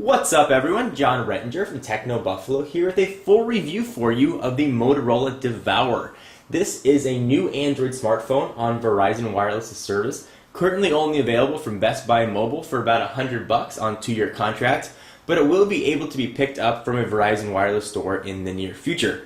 What's up everyone, John Rettinger from Techno Buffalo here with a full review for you of the Motorola Devour. This is a new Android smartphone on Verizon Wireless service, currently only available from Best Buy Mobile for about $100 on 2-year contract, but it will be able to be picked up from a Verizon Wireless store in the near future.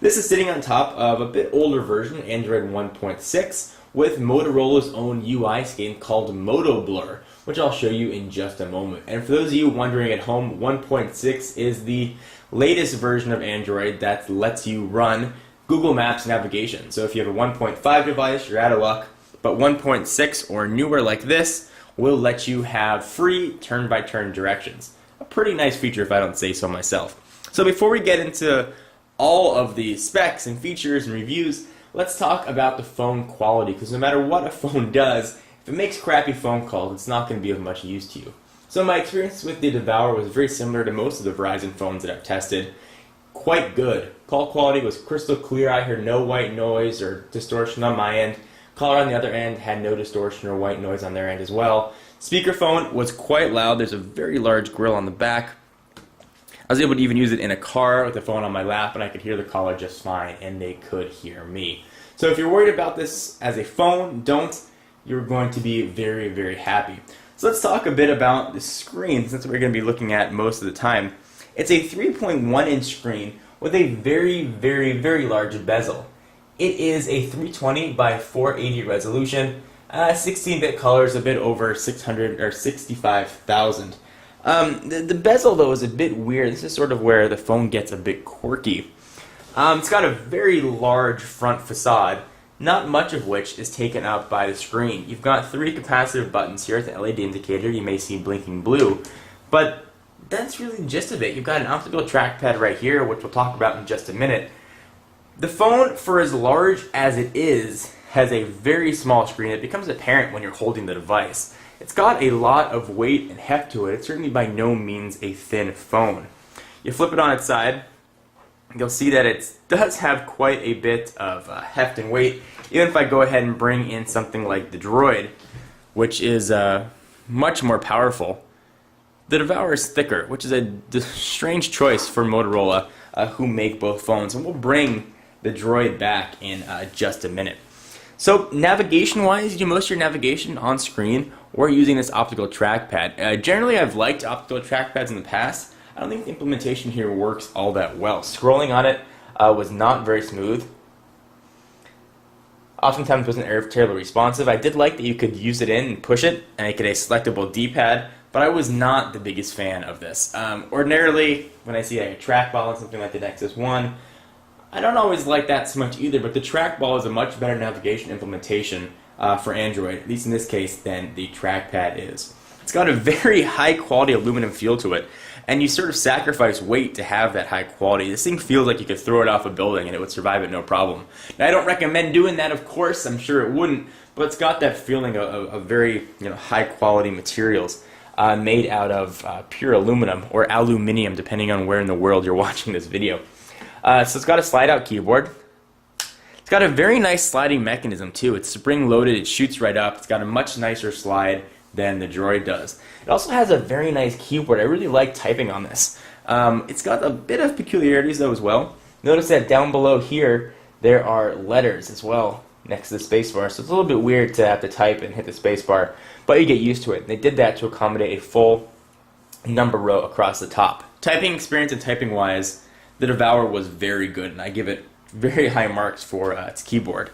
This is sitting on top of a bit older version, Android 1.6, with Motorola's own UI scheme called Motorola, which I'll show you in just a moment. And for those of you wondering at home, 1.6 is the latest version of Android that lets you run Google Maps navigation. So if you have a 1.5 device, you're out of luck, but 1.6 or newer like this will let you have free turn-by-turn directions. A pretty nice feature if I don't say so myself. So before we get into all of the specs and features and reviews, let's talk about the phone quality, because no matter what a phone does, if it makes crappy phone calls, it's not going to be of much use to you. So my experience with the Devour was very similar to most of the Verizon phones that I've tested. Quite good. Call quality was crystal clear. I heard no white noise or distortion on my end. Caller on the other end had no distortion or white noise on their end as well. Speakerphone was quite loud. There's a very large grill on the back. I was able to even use it in a car with the phone on my lap, and I could hear the caller just fine, and they could hear me. So if you're worried about this as a phone, don't. You're going to be very, very happy. So let's talk a bit about the screen, since we're going to be looking at most of the time. It's a 3.1-inch screen with a very, very, very large bezel. It is a 320 by 480 resolution, 16-bit colors, a bit over 600 or 65,000. The bezel, though, is a bit weird. This is sort of where the phone gets a bit quirky. It's got a very large front facade, not much of which is taken up by the screen. You've got 3 capacitive buttons here at the LED indicator. You may see blinking blue, but that's really the gist of it. You've got an optical trackpad right here, which we'll talk about in just a minute. The phone, for as large as it is, has a very small screen. It becomes apparent when you're holding the device. It's got a lot of weight and heft to it. It's certainly by no means a thin phone. You flip it on its side, you'll see that it does have quite a bit of heft and weight. Even if I go ahead and bring in something like the Droid, which is much more powerful, the Devour is thicker, which is a strange choice for Motorola, who make both phones. And we'll bring the Droid back in just a minute. So navigation-wise, you do most of your navigation on screen or using this optical trackpad. Generally, I've liked optical trackpads in the past. I don't think the implementation here works all that well. Scrolling on it was not very smooth. Oftentimes wasn't terribly responsive. I did like that you could use it in and push it, and it could a selectable D-pad, but I was not the biggest fan of this. Ordinarily, when I see a trackball on something like the Nexus 1, I don't always like that so much either, but the trackball is a much better navigation implementation for Android, at least in this case, than the trackpad is. It's got a very high quality aluminum feel to it, and you sort of sacrifice weight to have that high quality. This thing feels like you could throw it off a building and it would survive it no problem. Now, I don't recommend doing that, of course. I'm sure it wouldn't, but it's got that feeling of very high quality materials made out of pure aluminum or aluminium, depending on where in the world you're watching this video. So it's got a slide-out keyboard. It's got a very nice sliding mechanism too. It's spring-loaded. It shoots right up. It's got a much nicer slide than the Droid does. It also has a very nice keyboard. I really like typing on this. It's got a bit of peculiarities though as well. Notice that down below here there are letters as well next to the spacebar, so it's a little bit weird to have to type and hit the spacebar, but you get used to it. And they did that to accommodate a full number row across the top. Typing experience and typing wise, the Devour was very good, and I give it very high marks for its keyboard.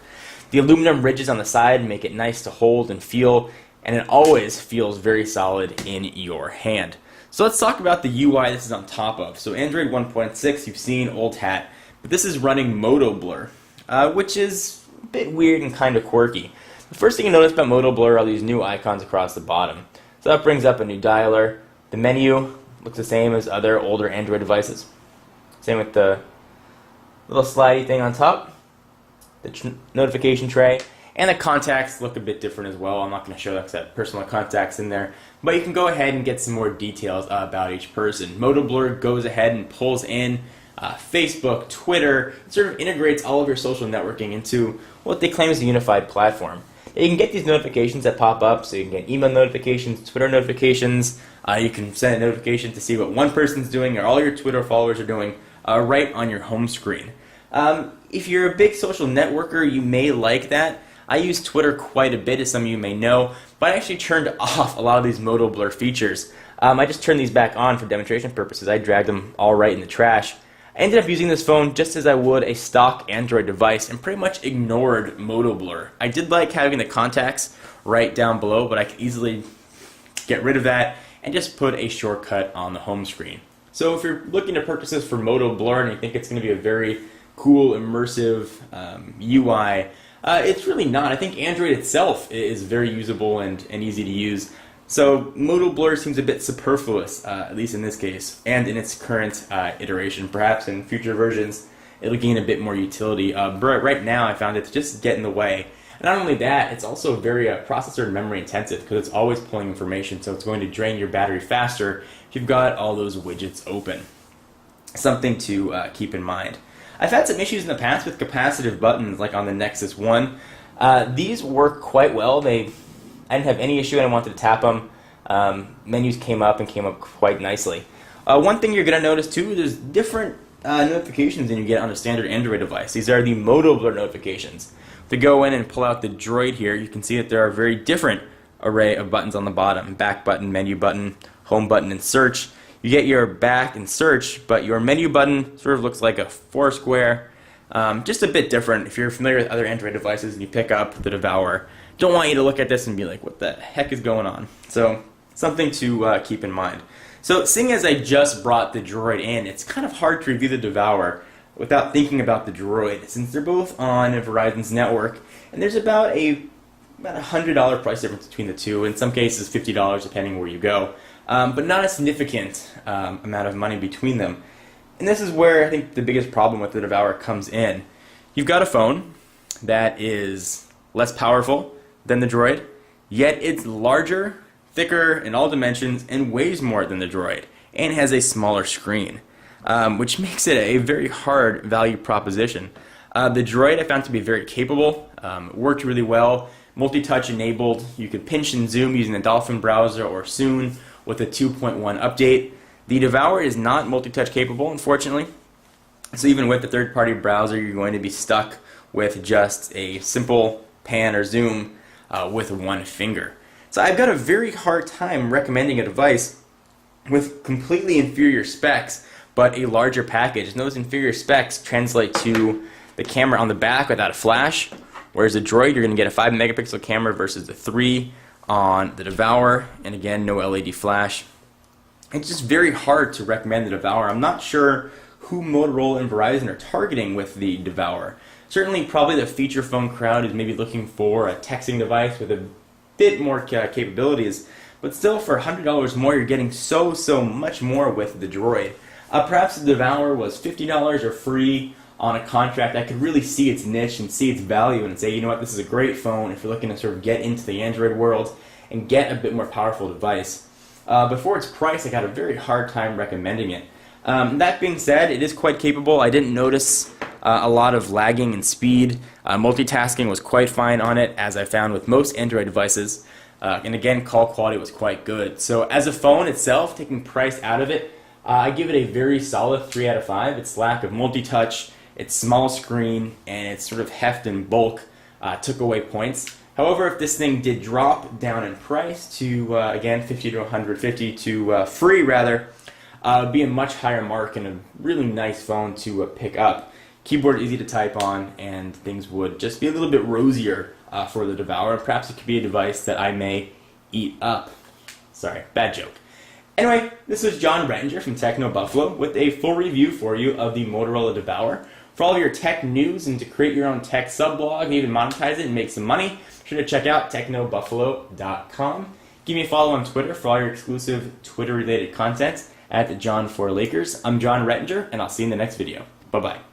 The aluminum ridges on the side make it nice to hold and feel, and it always feels very solid in your hand. So let's talk about the UI this is on top of. So Android 1.6, you've seen, old hat, but this is running Motorola, which is a bit weird and kind of quirky. The first thing you notice about Motorola are these new icons across the bottom. So that brings up a new dialer. The menu looks the same as other older Android devices. Same with the little slidey thing on top, the notification tray, and the contacts look a bit different as well. I'm not going to show that because I have personal contacts in there, but you can go ahead and get some more details about each person. Motorola goes ahead and pulls in Facebook, Twitter, it sort of integrates all of your social networking into what they claim is a unified platform. You can get these notifications that pop up, so you can get email notifications, Twitter notifications. You can send a notification to see what one person's doing or all your Twitter followers are doing right on your home screen. If you're a big social networker, you may like that. I use Twitter quite a bit, as some of you may know, but I actually turned off a lot of these Moto Blur features. I just turned these back on for demonstration purposes. I dragged them all right in the trash. I ended up using this phone just as I would a stock Android device and pretty much ignored Moto Blur. I did like having the contacts right down below, but I could easily get rid of that and just put a shortcut on the home screen. So if you're looking to purchase this for Moto Blur and you think it's going to be a very cool, immersive UI, it's really not. I think Android itself is very usable and easy to use. So Moto Blur seems a bit superfluous, at least in this case, and in its current iteration. Perhaps in future versions it'll gain a bit more utility. But right now I found it to just get in the way. And not only that, it's also very processor and memory intensive because it's always pulling information, so it's going to drain your battery faster if you've got all those widgets open. Something to keep in mind. I've had some issues in the past with capacitive buttons, like on the Nexus 1. These work quite well. I didn't have any issue when I wanted to tap them. Menus came up quite nicely. One thing you're going to notice too, there's different notifications than you get on a standard Android device. These are the Moto Blur notifications. To go in and pull out the Droid here, you can see that there are a very different array of buttons on the bottom. Back button, menu button, home button, and search. You get your back and search, but your menu button sort of looks like a foursquare. Just a bit different. If you're familiar with other Android devices and you pick up the Devour, don't want you to look at this and be like, what the heck is going on? So something to keep in mind. So seeing as I just brought the Droid in, it's kind of hard to review the Devour without thinking about the Droid, since they're both on Verizon's network, and there's about $100 price difference between the two. In some cases, $50 depending where you go. But not a significant amount of money between them. And this is where I think the biggest problem with the Devour comes in. You've got a phone that is less powerful than the Droid, yet it's larger, thicker in all dimensions, and weighs more than the Droid, and has a smaller screen, which makes it a very hard value proposition. The Droid I found to be very capable. It worked really well, multi-touch enabled. You could pinch and zoom using the Dolphin browser or soon with a 2.1 update. The Devour is not multi-touch capable, unfortunately. So even with the third-party browser, you're going to be stuck with just a simple pan or zoom with one finger. So I've got a very hard time recommending a device with completely inferior specs, but a larger package. And those inferior specs translate to the camera on the back without a flash, whereas the Droid, you're going to get a 5 megapixel camera versus the 3 on the Devour, and again, no LED flash. It's just very hard to recommend the Devour. I'm not sure who Motorola and Verizon are targeting with the Devour. Certainly, probably the feature phone crowd is maybe looking for a texting device with a bit more capabilities, but still for $100 more, you're getting so much more with the Droid. Perhaps the Devour was $50 or free on a contract. I could really see its niche and see its value and say, you know what, this is a great phone if you're looking to sort of get into the Android world and get a bit more powerful device. But for its price, I got a very hard time recommending it. That being said, it is quite capable. I didn't notice a lot of lagging and speed. Multitasking was quite fine on it, as I found with most Android devices. And again, call quality was quite good. So as a phone itself, taking price out of it, I give it a very solid 3 out of 5. Its lack of multi-touch, its small screen, and its sort of heft and bulk took away points. However, if this thing did drop down in price to, again, $50 to $150 to free, rather, it would be a much higher mark and a really nice phone to pick up. Keyboard easy to type on, and things would just be a little bit rosier for the Devour. Perhaps it could be a device that I may eat up. Sorry, bad joke. Anyway, this is John Rettinger from Techno Buffalo with a full review for you of the Motorola Devour. For all your tech news and to create your own tech subblog and even monetize it and make some money, be sure to check out technobuffalo.com. Give me a follow on Twitter for all your exclusive Twitter-related content at John4Lakers. I'm John Rettinger, and I'll see you in the next video. Bye-bye.